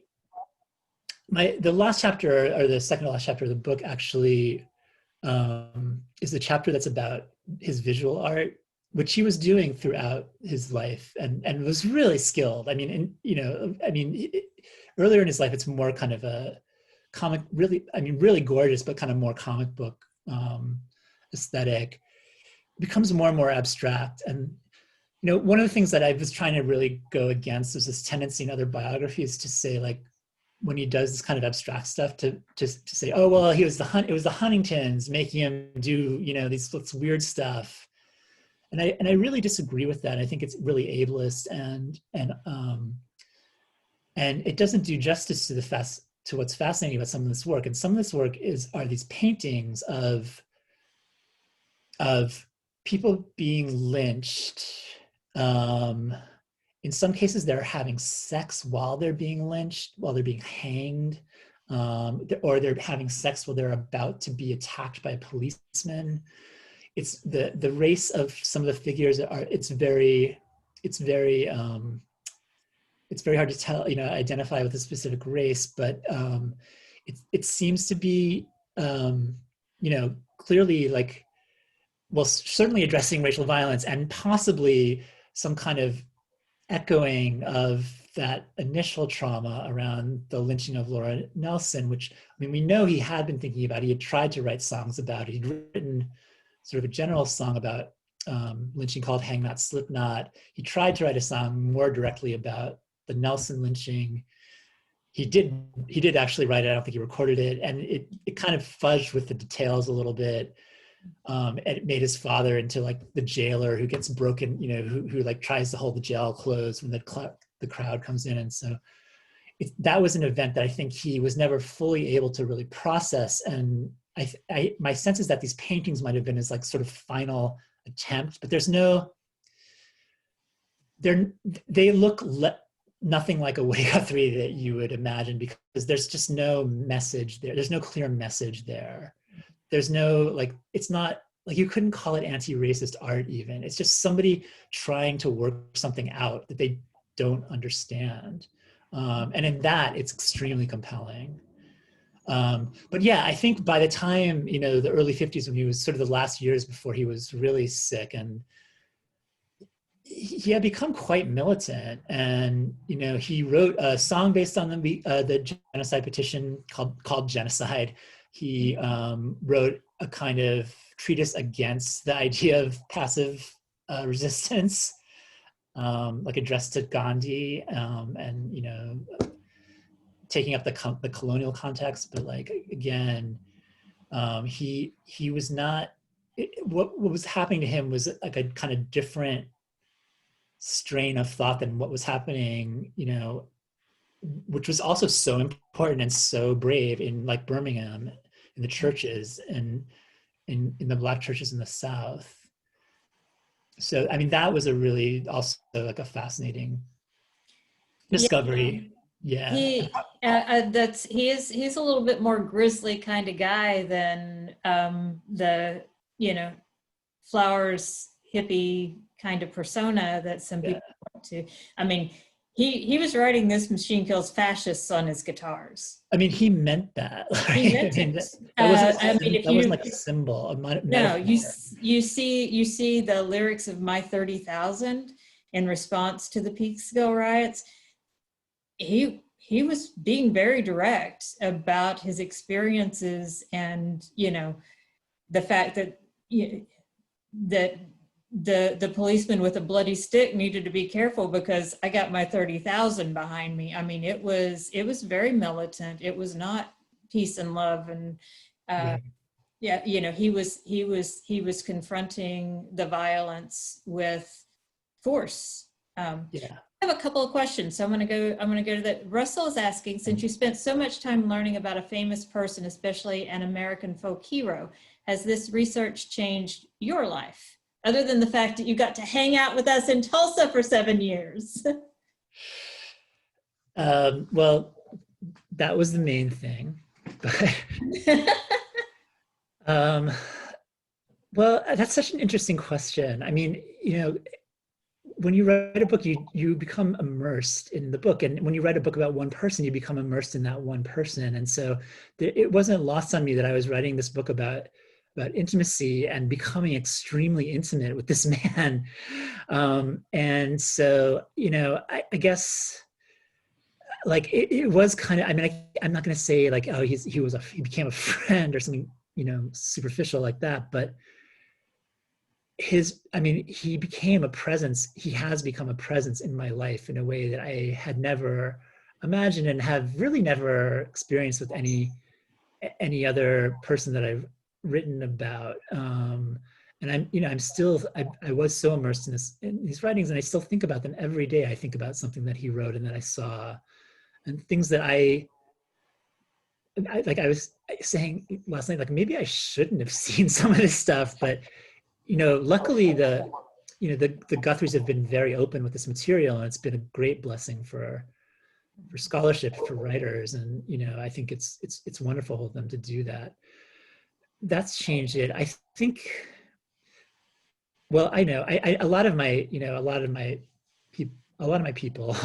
last chapter, or the second to last chapter of the book, actually is the chapter that's about his visual art, which he was doing throughout his life, and was really skilled. I mean, earlier in his life, it's more kind of a comic, really gorgeous, but kind of more comic book aesthetic. It becomes more and more abstract. And one of the things that I was trying to really go against was this tendency in other biographies to say, like, when he does this kind of abstract stuff, to say, oh well, it was the Huntingtons making him do this weird stuff. And I really disagree with that. I think it's really ableist, and it doesn't do justice to what's fascinating about some of this work. And some of this work are these paintings of people being lynched. In some cases, they're having sex while they're being lynched, while they're being hanged, or they're having sex while they're about to be attacked by a policeman. It's the race of some of the figures it's very hard to tell, identify with a specific race, but it seems to be clearly, like, well, certainly addressing racial violence, and possibly some kind of echoing of that initial trauma around the lynching of Laura Nelson, which, we know he had been thinking about. He had tried to write songs about it. He'd written sort of a general song about lynching called Hang Not Slip Not. He tried to write a song more directly about the Nelson lynching. He did actually write it. I don't think he recorded it. And it kind of fudged with the details a little bit. And it made his father into, like, the jailer who gets broken, who like tries to hold the jail closed when the crowd comes in. And so that was an event that I think he was never fully able to really process. And my sense is that these paintings might have been his, like, sort of final attempt, but they look nothing like a Woody Guthrie that you would imagine, because there's just no message there. There's no clear message there. There's no, like, it's not, like, you couldn't call it anti-racist art even. It's just somebody trying to work something out that they don't understand. And in that, it's extremely compelling. But yeah, I think by the time, the early 50s, when he was sort of the last years before he was really sick, and he had become quite militant, and he wrote a song based on the genocide petition called Genocide. He wrote a kind of treatise against the idea of passive resistance, like addressed to Gandhi, and taking up the colonial context. But, like, again, he was not. What was happening to him was like a kind of different strain of thought than what was happening, which was also so important and so brave in, like, Birmingham, in the churches, and in the Black churches in the South. So, I mean, that was a really also like a fascinating Yeah, discovery. Yeah. he's a little bit more grisly kind of guy than the, you know, flowers hippie kind of persona that some Yeah. people want to. I mean, he was writing "This Machine Kills Fascists" on his guitars. I mean, he meant that. Right? He meant I mean, it. that wasn't I mean, if that wasn't you like a symbol, a no, metaphor. you see the lyrics of "My 30,000" in response to the Peekskill riots. He was being very direct about his experiences, and you know, the fact that that the policeman with a bloody stick needed to be careful because I got my 30,000 behind me. I mean, it was very militant. It was not peace and love. And yeah, you know, he was confronting the violence with force. Yeah. I have a couple of questions, so I'm going to go to that. Russell is asking, since you spent so much time learning about a famous person, especially an American folk hero, has this research changed your life, other than the fact that you got to hang out with us in Tulsa for 7 years? Well, that was the main thing. um, well, that's such an interesting question. I mean, you know, when you write a book, you become immersed in the book, and when you write a book about one person, you become immersed in that one person. And so it wasn't lost on me that I was writing this book about intimacy and becoming extremely intimate with this man. And so, you know, I guess like it was kind of, I mean, I'm not going to say like, oh, he became a friend or something, you know, superficial like that, but he became a presence. He has become a presence in my life in a way that I had never imagined and have really never experienced with any other person that I've written about. And I was so immersed in these writings, and I still think about them every day. I think about something that he wrote and that I saw, and things that like I was saying last night, like maybe I shouldn't have seen some of this stuff, but you know, luckily the Guthries have been very open with this material, and it's been a great blessing for scholarship, for writers. And you know, I think it's wonderful of them to do that. That's changed it. I think. Well, I know a lot of my people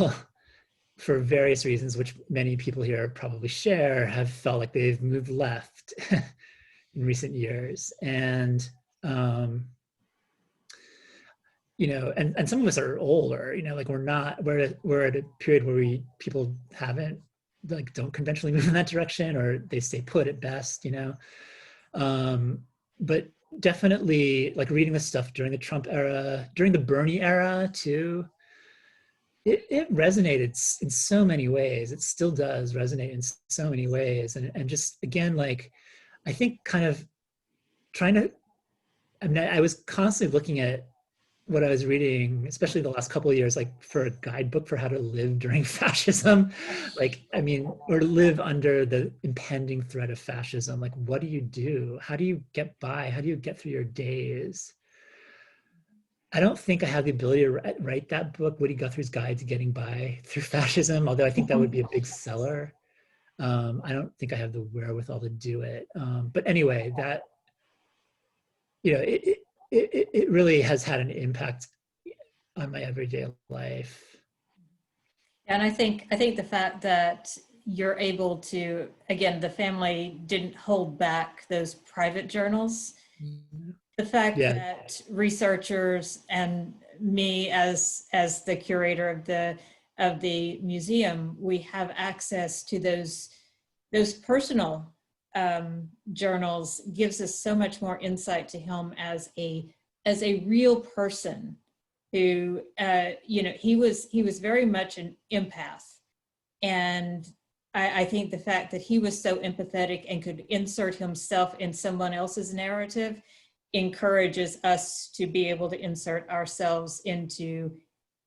for various reasons, which many people here probably share, have felt like they've moved left in recent years. And you know, and some of us are older, you know, like we're at a period where people haven't, like, don't conventionally move in that direction, or they stay put at best, you know. But definitely, like, reading this stuff during the Trump era, during the Bernie era too, it resonated in so many ways. It still does resonate in so many ways. And just, again, like, I think kind of trying to, I mean, I was constantly looking at what I was reading, especially the last couple of years, like for a guidebook for how to live during fascism, like, I mean, or live under the impending threat of fascism. Like, what do you do? How do you get by? How do you get through your days? I don't think I have the ability to write that book, Woody Guthrie's Guide to Getting By Through Fascism, although I think that would be a big seller. I don't think I have the wherewithal to do it. But anyway, that, you know, it really has had an impact on my everyday life. And I think the fact that you're able to, again, the family didn't hold back those private journals. The fact that researchers and me as the curator of the museum, we have access to those personal journals gives us so much more insight to him as a real person who, you know, he was very much an empath. And I think the fact that he was so empathetic and could insert himself in someone else's narrative encourages us to be able to insert ourselves into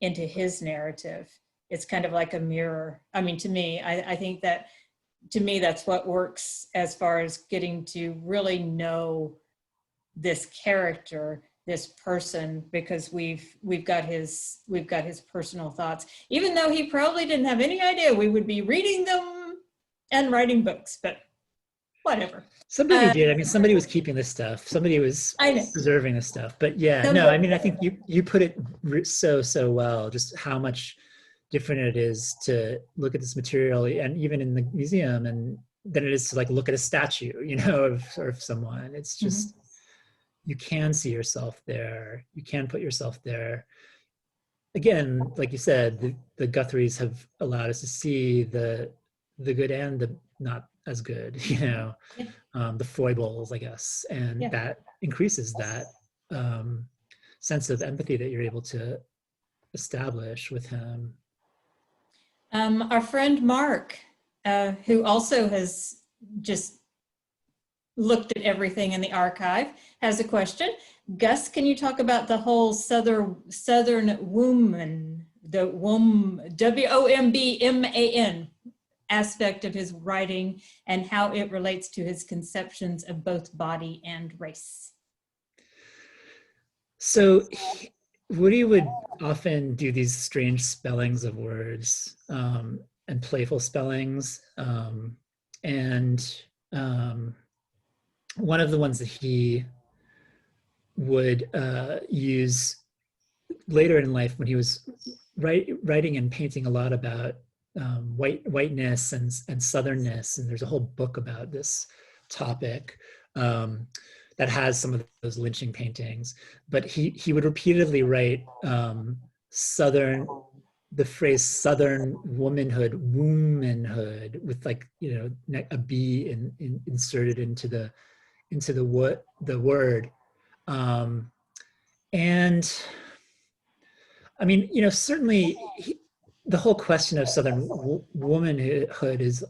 his narrative. It's kind of like a mirror. I mean, to me, I think that, to me, that's what works as far as getting to really know this character, person because we've got his personal thoughts, even though he probably didn't have any idea we would be reading them and writing books, but whatever. Somebody did. I mean, somebody was keeping this stuff. Somebody was preserving this stuff. But yeah, no, I mean, I think you put it so well, just how much different it is to look at this material, and even in the museum, and than it is to like look at a statue, you know, of someone. It's just, you can see yourself there. You can put yourself there. Again, like you said, the Guthries have allowed us to see the good and the not as good, you know, the foibles, I guess, and that increases that sense of empathy that you're able to establish with him. Our friend Mark, who also has just looked at everything in the archive, has a question. Gus, can you talk about the whole Southern woman, the WOMBMAN aspect of his writing and how it relates to his conceptions of both body and race? So Woody would often do these strange spellings of words and playful spellings. One of the ones that he would use later in life when he was writing and painting a lot about whiteness and southernness, and there's a whole book about this topic that has some of those lynching paintings, but he would repeatedly write the phrase Southern womanhood with, like, you know, a B inserted into the word. And I mean, you know, certainly the whole question of Southern womanhood is,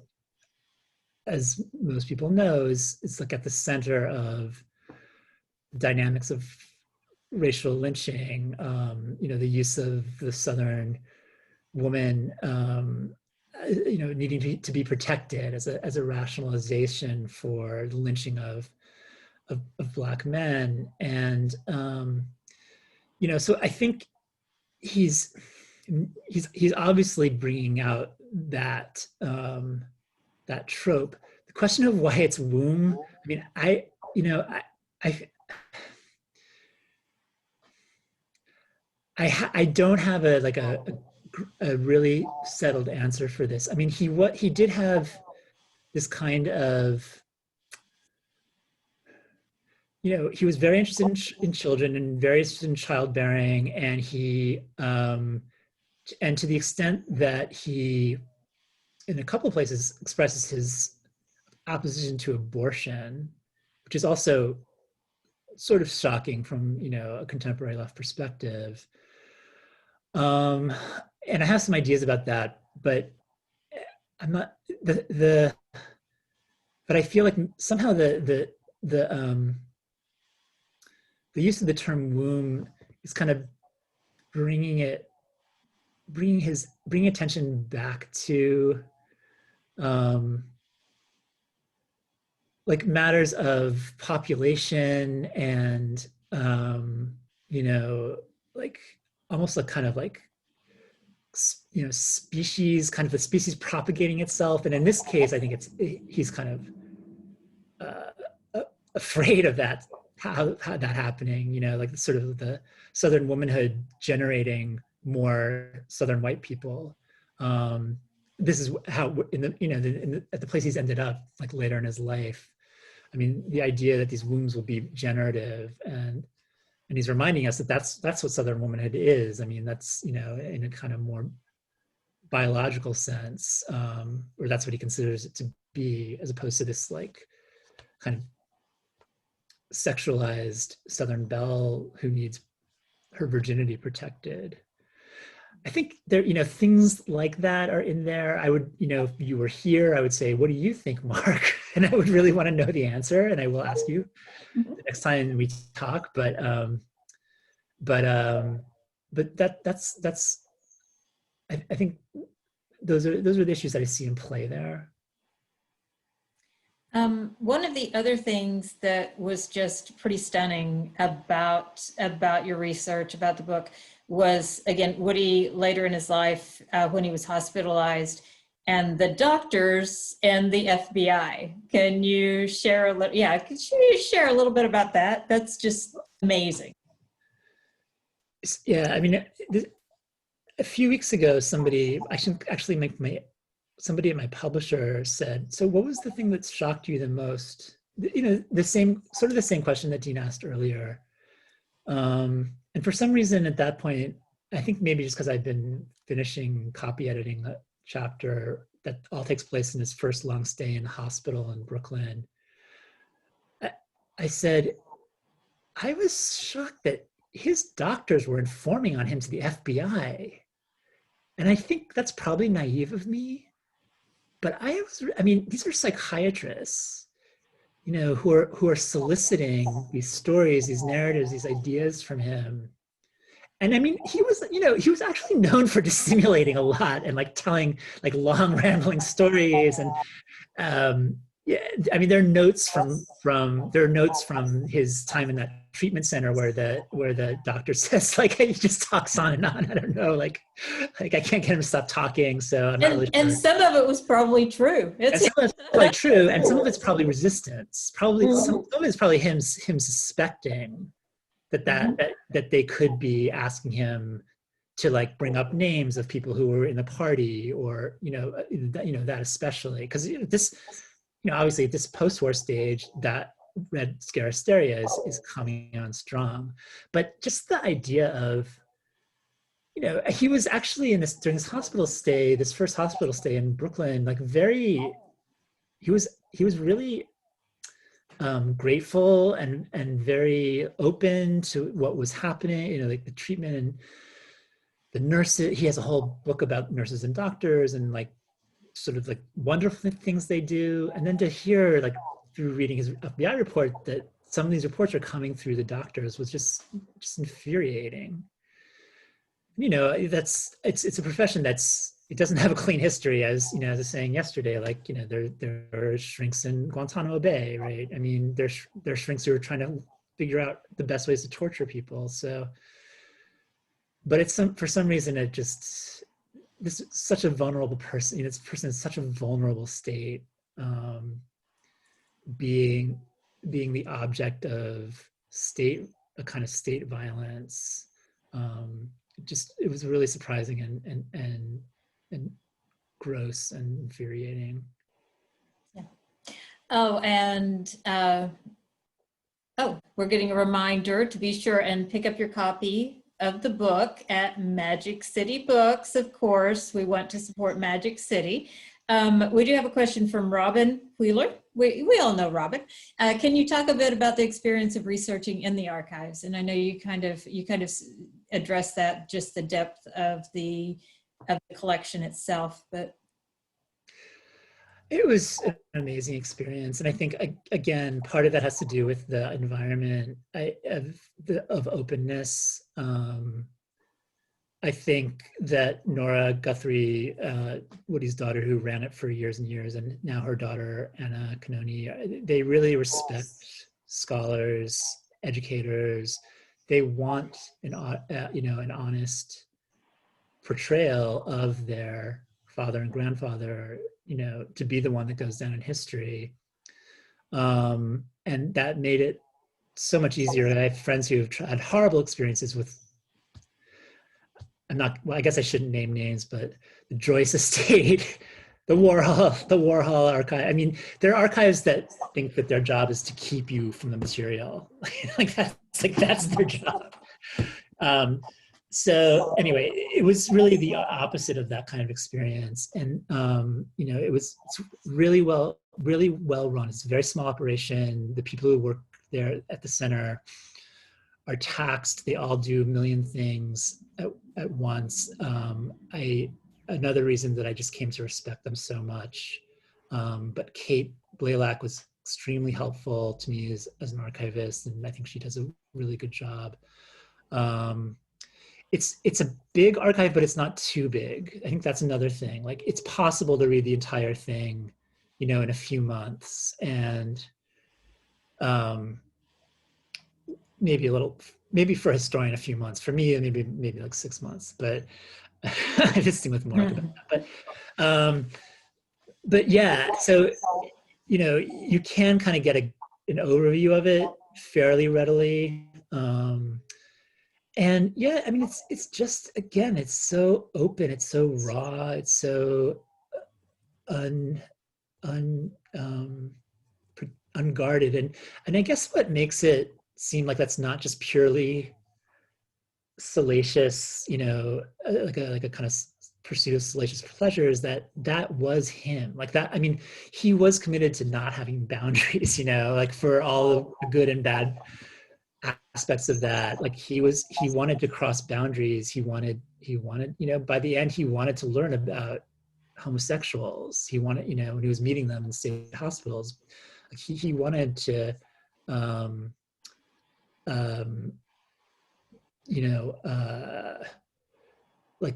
as most people know, is like at the center of dynamics of racial lynching. You know, the use of the Southern woman, you know, needing to be protected as a rationalization for the lynching of Black men. And you know, so I think he's obviously bringing out that that trope. The question of why it's womb, I mean, I don't have a really settled answer for this. I mean, he did have this kind of, you know, he was very interested in children and very interested in childbearing, and he and to the extent that he, in a couple of places, expresses his opposition to abortion, which is also sort of shocking from, you know, a contemporary left perspective. And I have some ideas about that, but I'm not but I feel like somehow the use of the term womb is kind of bringing attention back to like matters of population and you know, like almost like kind of like, you know, species, kind of the species propagating itself. And in this case, I think he's kind of afraid of that, how that happening, you know, like sort of the Southern womanhood generating more Southern white people. This is how, in the, you know, at the place he's ended up, like later in his life. I mean, the idea that these wombs will be generative, and he's reminding us that that's what Southern womanhood is. I mean, that's, you know, in a kind of more biological sense, or that's what he considers it to be, as opposed to this like kind of sexualized Southern belle who needs her virginity protected. I think there, you know, things like that are in there. I would, you know, if you were here, I would say, what do you think, Mark? And I would really want to know the answer, and I will ask you the next time we talk. But that's I think those are the issues that I see in play there. One of the other things that was just pretty stunning about your research, about the book, was, again, Woody later in his life, when he was hospitalized, and the doctors and the FBI. Can you share a little? Yeah, could you share a little bit about that? That's just amazing. Yeah, I mean, a few weeks ago, somebody, I should actually make somebody at my publisher said, so what was the thing that shocked you the most? You know, the same question that Dean asked earlier. And for some reason at that point, I think maybe just because I'd been finishing copy editing a chapter that all takes place in his first long stay in the hospital in Brooklyn, I said, I was shocked that his doctors were informing on him to the FBI. And I think that's probably naive of me. But I mean, these are psychiatrists, you know, who are soliciting these stories, these narratives, these ideas from him. And I mean, he was actually known for dissimulating a lot and like telling like long rambling stories. And yeah, I mean, there are notes from his time in that treatment center where the doctor says like he just talks on and on. I don't know, like I can't get him to stop talking. So I'm not really sure. And some of it was probably true. Some of it's probably true, and some of it's probably resistance. Probably some of it's probably him suspecting that they could be asking him to like bring up names of people who were in the party, or that especially because this, obviously at this post-war stage, that Red Scare hysteria is coming on strong. But just the idea of, he was actually during this hospital stay, this first hospital stay in Brooklyn, like he was really grateful and very open to what was happening, like the treatment and the nurses. He has a whole book about nurses and doctors and like sort of like wonderful things they do. And then to hear like through reading his FBI report that some of these reports are coming through the doctors was just infuriating. It's a profession it doesn't have a clean history, as as I was saying yesterday. Like there are shrinks in Guantanamo Bay, right? I mean, there are shrinks who are trying to figure out the best ways to torture people. So, but for some reason this is such a vulnerable person. This person is such a vulnerable state, being the object of a kind of state violence. It was really surprising and gross and infuriating. Yeah. Oh, and we're getting a reminder to be sure and pick up your copy of the book at Magic City Books. Of course, we want to support Magic City. We do have a question from Robin Wheeler. We all know Robin. Can you talk a bit about the experience of researching in the archives? And I know you kind of addressed that, just the depth of the collection itself, but it was an amazing experience. And I think, again, part of that has to do with the environment of openness. I think that Nora Guthrie, Woody's daughter, who ran it for years and years, and now her daughter, Anna Canoni, they really respect scholars, educators. They want an honest portrayal of their father and grandfather, to be the one that goes down in history. And that made it so much easier. And I have friends who have had horrible experiences with, I guess I shouldn't name names, but the Joyce Estate, the Warhol archive. I mean, there are archives that think that their job is to keep you from the material. that's their job. So anyway, it was really the opposite of that kind of experience. And, it's really well run. It's a very small operation. The people who work there at the center are taxed. They all do a million things at once. Another reason that I just came to respect them so much. But Kate Blaylock was extremely helpful to me as an archivist, and I think she does a really good job. It's a big archive, but it's not too big. I think that's another thing. Like, it's possible to read the entire thing in a few months, and maybe for a historian, a few months. For me, maybe like 6 months, but I just think with more about that. But yeah, so, you can kind of get an overview of it fairly readily. And yeah, I mean, it's just, again, it's so open, it's so raw, it's so unguarded, and I guess what makes it seem like that's not just purely salacious, like a kind of pursuit of salacious pleasure, is that was him. Like that, I mean, he was committed to not having boundaries, like for all the good and bad aspects of that. Like he wanted to cross boundaries. He wanted, by the end, he wanted to learn about homosexuals. He wanted, when he was meeting them in state hospitals, he wanted to, like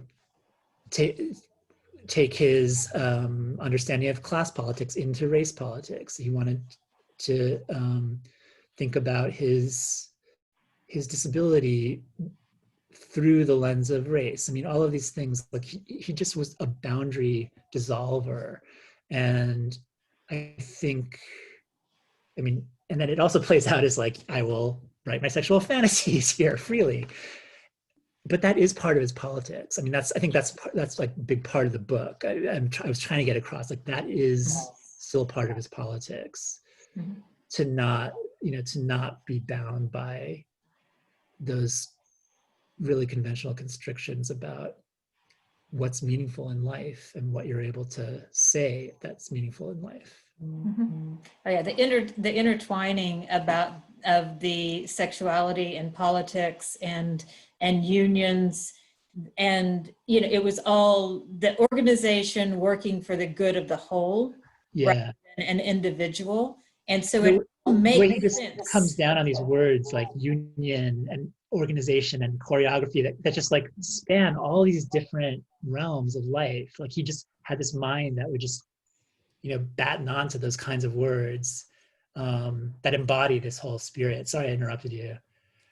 take his understanding of class politics into race politics. He wanted to think about his disability through the lens of race. I mean, all of these things, like he just was a boundary dissolver. And I think, and then it also plays out as like, I will write my sexual fantasies here freely. But that is part of his politics. I mean, I think that's like a big part of the book. I was trying to get across, like, that is still part of his politics, to not be bound by those really conventional constrictions about what's meaningful in life and what you're able to say that's meaningful in life. Oh yeah, the intertwining of the sexuality and politics and unions, and it was all the organization working for the good of the whole, rather than an individual. And so it makes sense. Comes down on these words like union and organization and choreography that just like span all these different realms of life. Like he just had this mind that would just batten onto those kinds of words that embody this whole spirit. Sorry, I interrupted you.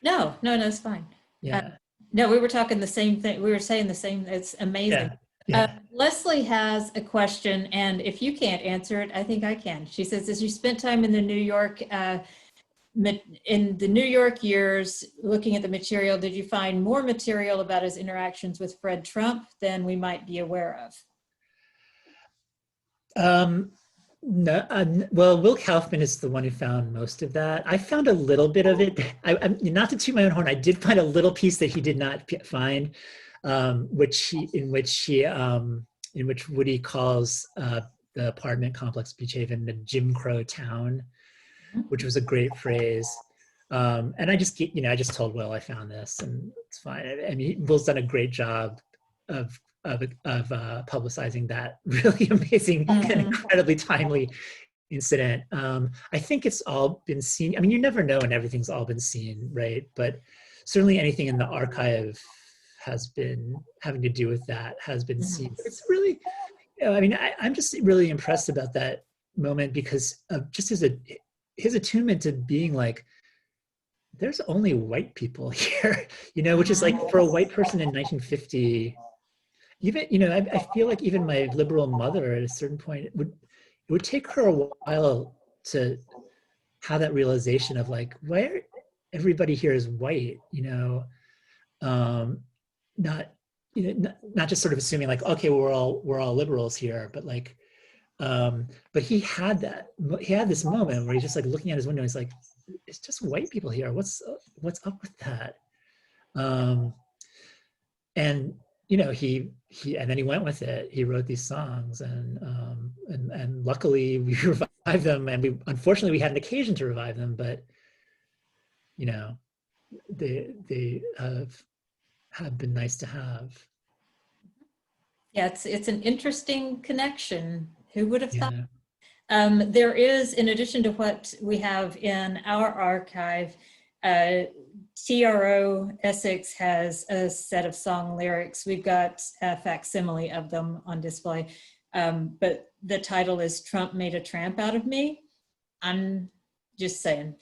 No, it's fine. Yeah. No, we were talking the same thing. We were saying the same. It's amazing. Yeah. Leslie has a question, and if you can't answer it, I think I can. She says, as you spent time in the New York years looking at the material, did you find more material about his interactions with Fred Trump than we might be aware of? No, well, Will Kaufman is the one who found most of that. I found a little bit of it. I'm not to toot my own horn, I did find a little piece that he did not find, in which Woody calls the apartment complex Beach Haven the Jim Crow town, which was a great phrase. And I just told Will I found this, and it's fine. I mean, Will's done a great job of publicizing that really amazing and incredibly timely incident. I think it's all been seen. I mean, you never know when everything's all been seen, right? But certainly anything in the archive has been having to do with that has been seen. It's really, I'm just really impressed about that moment because of just his attunement to being like, there's only white people here, which is like, for a white person in 1950, even, I feel like even my liberal mother at a certain point, it would take her a while to have that realization of like, why everybody here is white, not just sort of assuming like, okay, we're all liberals here, but like, but he had this moment where he's just like looking at his window, he's like, it's just white people here. What's up with that? And he and then he went with it. He wrote these songs, and luckily we revived them, and unfortunately we had an occasion to revive them, but they have been nice to have. Yeah, it's an interesting connection. Who would have thought? Yeah. There is, in addition to what we have in our archive, TRO Essex has a set of song lyrics. We've got a facsimile of them on display. But the title is Trump Made a Tramp Out of Me. I'm just saying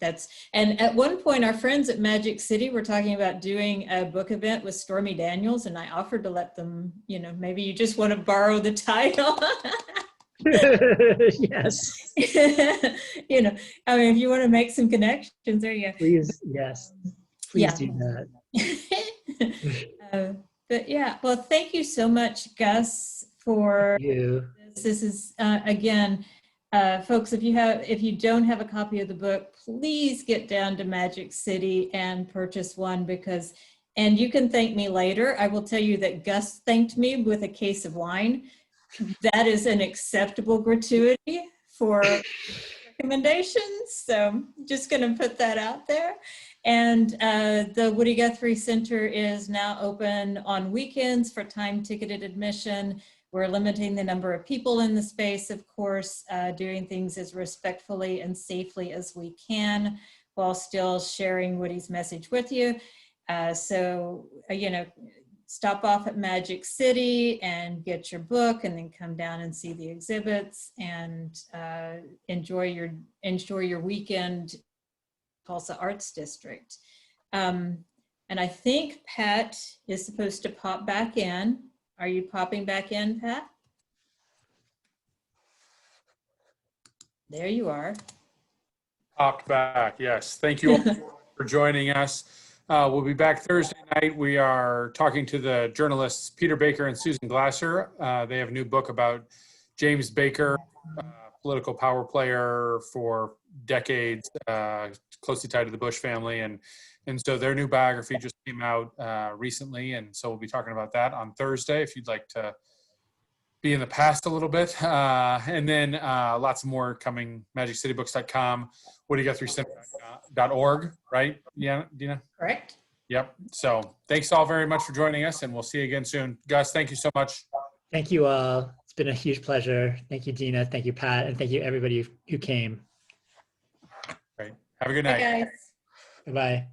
and at one point our friends at Magic City were talking about doing a book event with Stormy Daniels, and I offered to let them, maybe you just want to borrow the title. Yes. I mean, if you want to make some connections, there you go. Please, yes. Please do that. But yeah, well, thank you so much, Gus, for you. this is again, folks, if you don't have a copy of the book, please get down to Magic City and purchase one, and you can thank me later. I will tell you that Gus thanked me with a case of wine. That is an acceptable gratuity for recommendations. So just going to put that out there. And the Woody Guthrie Center is now open on weekends for time-ticketed admission. We're limiting the number of people in the space, of course, doing things as respectfully and safely as we can while still sharing Woody's message with you. Stop off at Magic City and get your book, and then come down and see the exhibits, and enjoy your weekend Tulsa Arts District. And I think Pat is supposed to pop back in. Are you popping back in, Pat? There you are. Popped back, yes. Thank you all for joining us. We'll be back Thursday night. We are talking to the journalists Peter Baker and Susan Glasser. They have a new book about James Baker, political power player for decades, closely tied to the Bush family. And so their new biography just came out recently. And so we'll be talking about that on Thursday if you'd like to be in the past a little bit. And then lots more coming, magiccitybooks.com, WoodyGuthrieCenter.org, right? Yeah, Deana? Correct. Yep. So thanks all very much for joining us, and we'll see you again soon. Gus, thank you so much. Thank you all. It's been a huge pleasure. Thank you, Deana. Thank you, Pat. And thank you, everybody who came. Great. Have a good night. Bye, guys. Bye-bye.